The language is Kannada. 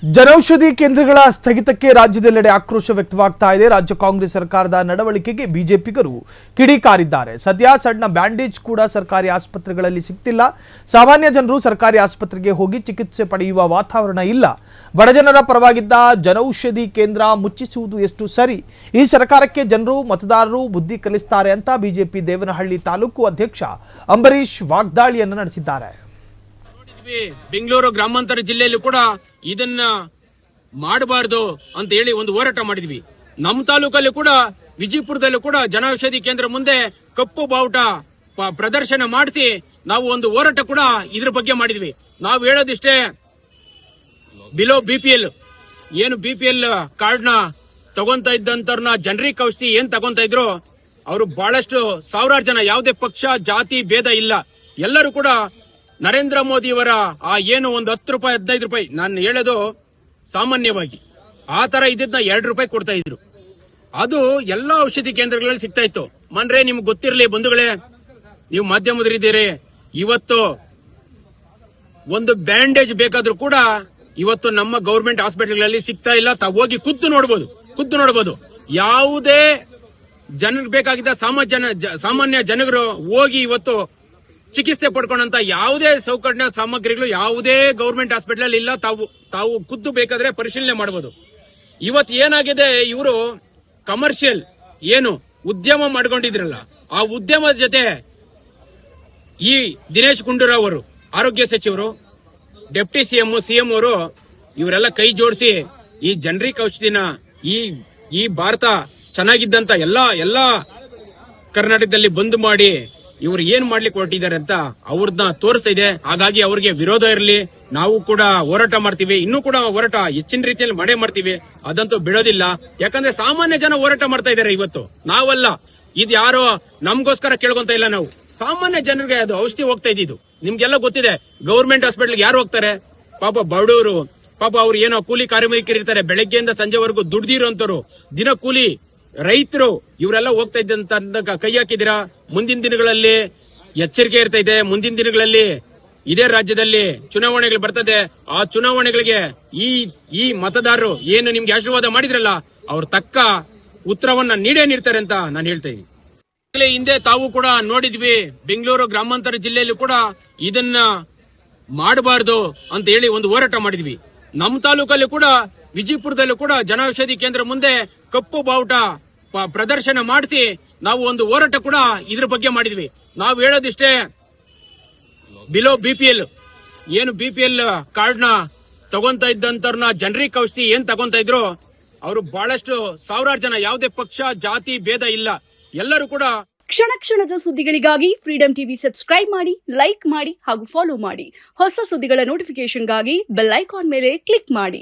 ಜನೌಷಧಿ ಕೇಂದ್ರಗಳ ಸ್ಥಗಿತಕ್ಕೆ ರಾಜ್ಯದೆಲ್ಲೆಡೆ ಆಕ್ರೋಶ ವ್ಯಕ್ತವಾಗ್ತಾ ಇದೆ. ರಾಜ್ಯ ಕಾಂಗ್ರೆಸ್ ಸರ್ಕಾರದ ನಡವಳಿಕೆಗೆ ಬಿಜೆಪಿಗರು ಕಿಡಿಕಾರಿದ್ದಾರೆ. ಸದ್ಯ ಸಣ್ಣ ಬ್ಯಾಂಡೇಜ್ ಕೂಡ ಸರ್ಕಾರಿ ಆಸ್ಪತ್ರೆಗಳಲ್ಲಿ ಸಿಗ್ತಿಲ್ಲ. ಸಾಮಾನ್ಯ ಜನರು ಸರ್ಕಾರಿ ಆಸ್ಪತ್ರೆಗೆ ಹೋಗಿ ಚಿಕಿತ್ಸೆ ಪಡೆಯುವ ವಾತಾವರಣ ಇಲ್ಲ. ಬಡಜನರ ಪರವಾಗಿದ್ದ ಜನೌಷಧಿ ಕೇಂದ್ರ ಮುಚ್ಚಿಸುವುದು ಎಷ್ಟು ಸರಿ? ಈ ಸರ್ಕಾರಕ್ಕೆ ಜನರು ಮತದಾರರು ಬುದ್ಧಿ ಕಲಿಸ್ತಾರೆ ಅಂತ ಬಿಜೆಪಿ ದೇವನಹಳ್ಳಿ ತಾಲೂಕು ಅಧ್ಯಕ್ಷ ಅಂಬರೀಶ್ ವಾಗ್ದಾಳಿಯನ್ನು ನಡೆಸಿದ್ದಾರೆ. ಬೆಂಗಳೂರು ಗ್ರಾಮಾಂತರ ಜಿಲ್ಲೆಯಲ್ಲೂ ಕೂಡ ಇದನ್ನ ಮಾಡಬಾರದು ಅಂತ ಹೇಳಿ ಒಂದು ಹೋರಾಟ ಮಾಡಿದ್ವಿ. ನಮ್ಮ ತಾಲೂಕಲ್ಲೂ ಕೂಡ ವಿಜಯಪುರದಲ್ಲೂ ಕೂಡ ಜನೌಷಧಿ ಕೇಂದ್ರ ಮುಂದೆ ಕಪ್ಪು ಬಾವುಟ ಪ್ರದರ್ಶನ ಮಾಡಿಸಿ ನಾವು ಒಂದು ಹೋರಾಟ ಕೂಡ ಇದ್ರ ಬಗ್ಗೆ ಮಾಡಿದ್ವಿ. ನಾವು ಹೇಳೋದಿಷ್ಟೇ, ಬಿಲೋ ಬಿಪಿಎಲ್ ಏನು ಬಿಪಿಎಲ್ ಕಾರ್ಡ್ ನ ತಗೊಂತ ಇದ್ದಂತವ್ರನ್ನ ಜನರಿಕ್ ಔಷಧಿ ಏನ್ ತಗೊಂತ ಇದ್ರು ಅವರು ಬಹಳಷ್ಟು ಸಾವಿರಾರು ಜನ, ಯಾವುದೇ ಪಕ್ಷ ಜಾತಿ ಭೇದ ಇಲ್ಲ, ಎಲ್ಲರೂ ಕೂಡ ನರೇಂದ್ರ ಮೋದಿಯವರ ಆ ಏನು ಒಂದು 10 ರೂಪಾಯಿ 15 ರೂಪಾಯಿ, ನಾನು ಹೇಳೋದು ಸಾಮಾನ್ಯವಾಗಿ ಆ ತರ ಇದನ್ನ 2 ರೂಪಾಯಿ ಕೊಡ್ತಾ ಇದ್ರು. ಅದು ಎಲ್ಲಾ ಔಷಧಿ ಕೇಂದ್ರಗಳಲ್ಲಿ ಸಿಗ್ತಾ ಇತ್ತು. ಮನ್ರೆ ನಿಮ್ಗೆ ಗೊತ್ತಿರಲಿ ಬಂಧುಗಳೇ, ನೀವು ಮಾಧ್ಯಮದಲ್ಲಿದ್ದೀರಿ, ಇವತ್ತು ಒಂದು ಬ್ಯಾಂಡೇಜ್ ಬೇಕಾದ್ರೂ ಕೂಡ ಇವತ್ತು ನಮ್ಮ ಗವರ್ಮೆಂಟ್ ಹಾಸ್ಪಿಟಲ್ಗಳಲ್ಲಿ ಸಿಗ್ತಾ ಇಲ್ಲ. ತಾವು ಹೋಗಿ ಖುದ್ದು ನೋಡಬಹುದು. ಯಾವುದೇ ಜನರಿಗೆ ಬೇಕಾಗಿದ್ದ ಸಾಮಾನ್ಯ ಜನರು ಹೋಗಿ ಇವತ್ತು ಚಿಕಿತ್ಸೆ ಪಡ್ಕೊಂಡಂತ ಯಾವುದೇ ಸೌಕರ್ಯ ಸಾಮಗ್ರಿಗಳು ಯಾವುದೇ ಗವರ್ಮೆಂಟ್ ಹಾಸ್ಪಿಟಲ್ ಇಲ್ಲ. ತಾವು ಖುದ್ದು ಬೇಕಾದ್ರೆ ಪರಿಶೀಲನೆ ಮಾಡಬಹುದು. ಇವತ್ತು ಏನಾಗಿದೆ, ಇವರು ಕಮರ್ಷಿಯಲ್ ಏನು ಉದ್ಯಮ ಮಾಡ್ಕೊಂಡಿದ್ರಲ್ಲ, ಆ ಉದ್ಯಮದ ಜೊತೆ ಈ ದಿನೇಶ್ ಗುಂಡೂರಾವ್ ಅವರು, ಆರೋಗ್ಯ ಸಚಿವರು, ಡೆಪ್ಟಿ ಸಿಎಂ ಅವರು ಇವರೆಲ್ಲ ಕೈ ಜೋಡಿಸಿ ಈ ಜನರಿಕ್ ಔಷಧಿನ ಈ ಭಾರತ ಚೆನ್ನಾಗಿದ್ದಂತ ಎಲ್ಲಾ ಕರ್ನಾಟಕದಲ್ಲಿ ಬಂದ್ ಮಾಡಿ ಇವರು ಏನ್ ಮಾಡ್ಲಿಕ್ಕೆ ಹೊರಟಿದ್ದಾರೆ ಅಂತ ಅವ್ರನ್ನ ತೋರಿಸ್ತಾ ಇದೆ. ಹಾಗಾಗಿ ಅವ್ರಿಗೆ ವಿರೋಧ ಇರಲಿ, ನಾವು ಕೂಡ ಹೋರಾಟ ಮಾಡ್ತೀವಿ. ಇನ್ನೂ ಕೂಡ ಹೋರಾಟ ಹೆಚ್ಚಿನ ರೀತಿಯಲ್ಲಿ ಮಾಡೇ ಮಾಡ್ತೀವಿ, ಅದಂತೂ ಬಿಡೋದಿಲ್ಲ. ಯಾಕಂದ್ರೆ ಸಾಮಾನ್ಯ ಜನ ಹೋರಾಟ ಮಾಡ್ತಾ ಇದ್ದಾರೆ. ಇವತ್ತು ನಾವಲ್ಲ, ಇದು ಯಾರೋ ನಮ್ಗೋಸ್ಕರ ಕೇಳ್ಕೊಂತ ಇಲ್ಲ, ನಾವು ಸಾಮಾನ್ಯ ಜನರಿಗೆ ಅದು ಔಷಧಿ ಹೋಗ್ತಾ ಇದ್ದಿದ್ದು. ನಿಮ್ಗೆಲ್ಲ ಗೊತ್ತಿದೆ, ಗವರ್ಮೆಂಟ್ ಹಾಸ್ಪಿಟಲ್ಗೆ ಯಾರು ಹೋಗ್ತಾರೆ? ಪಾಪ ಬಡವರು, ಪಾಪ ಅವ್ರು ಏನೋ ಕೂಲಿ ಕಾರ್ಮಿಕರಿರ್ತಾರೆ, ಬೆಳಗ್ಗೆಯಿಂದ ಸಂಜೆವರೆಗೂ ದುಡ್ದಿರೋಂತವ್ರು, ದಿನ ಕೂಲಿ ರೈತರು, ಇವರೆಲ್ಲ ಹೋಗ್ತಾ ಇದ್ದಂತ ಕೈ ಹಾಕಿದಿರಾ. ಮುಂದಿನ ದಿನಗಳಲ್ಲಿ ಎಚ್ಚರಿಕೆ ಇರ್ತಾ ಇದೆ. ಮುಂದಿನ ದಿನಗಳಲ್ಲಿ ಇದೇ ರಾಜ್ಯದಲ್ಲಿ ಚುನಾವಣೆಗಳು ಬರ್ತದೆ. ಆ ಚುನಾವಣೆಗಳಿಗೆ ಈ ಮತದಾರರು ಏನು ನಿಮ್ಗೆ ಆಶೀರ್ವಾದ ಮಾಡಿದ್ರಲ್ಲ, ಅವ್ರ ತಕ್ಕ ಉತ್ತರವನ್ನ ನೀಡ್ತಾರೆ ಅಂತ ನಾನು ಹೇಳ್ತಾ ಇದ್ದೀನಿ. ಹಿಂದೆ ತಾವು ಕೂಡ ನೋಡಿದ್ವಿ, ಬೆಂಗಳೂರು ಗ್ರಾಮಾಂತರ ಜಿಲ್ಲೆಯಲ್ಲೂ ಕೂಡ ಇದನ್ನ ಮಾಡಬಾರದು ಅಂತ ಹೇಳಿ ಒಂದು ಹೋರಾಟ ಮಾಡಿದ್ವಿ. ನಮ್ಮ ತಾಲೂಕಲ್ಲೂ ಕೂಡ ವಿಜಯಪುರದಲ್ಲೂ ಕೂಡ ಜನೌಷಧಿ ಕೇಂದ್ರ ಮುಂದೆ ಕಪ್ಪು ಬಾವುಟ ಪ್ರದರ್ಶನ ಮಾಡಿಸಿ ನಾವು ಒಂದು ಹೋರಾಟ ಕೂಡ ಇದ್ರ ಬಗ್ಗೆ ಮಾಡಿದ್ವಿ. ನಾವು ಹೇಳೋದಿಷ್ಟೇ, ಬಿಲೋ ಬಿಪಿಎಲ್ ಏನು ಬಿಪಿಎಲ್ ಕಾರ್ಡ್ ನ ತಗೊಂತ ಇದ್ದಂತವ್ರನ್ನ ಜನರಿಕ್ ಔಷಧಿ ಏನ್ ತಗೊಂತ ಇದ್ರು ಅವರು ಬಹಳಷ್ಟು ಸಾವಿರಾರು ಜನ, ಯಾವುದೇ ಪಕ್ಷ ಜಾತಿ ಭೇದ ಇಲ್ಲ, ಎಲ್ಲರೂ ಕೂಡ. ಕ್ಷಣದ ಸುದ್ದಿಗಳಿಗಾಗಿ ಫ್ರೀಡಂ ಟಿವಿ ಸಬ್ಸ್ಕ್ರೈಬ್ ಮಾಡಿ, ಲೈಕ್ ಮಾಡಿ ಹಾಗೂ ಫಾಲೋ ಮಾಡಿ. ಹೊಸ ಸುದ್ದಿಗಳ ನೋಟಿಫಿಕೇಶನ್ಗಾಗಿ ಬೆಲ್ ಐಕಾನ್ ಮೇಲೆ ಕ್ಲಿಕ್ ಮಾಡಿ.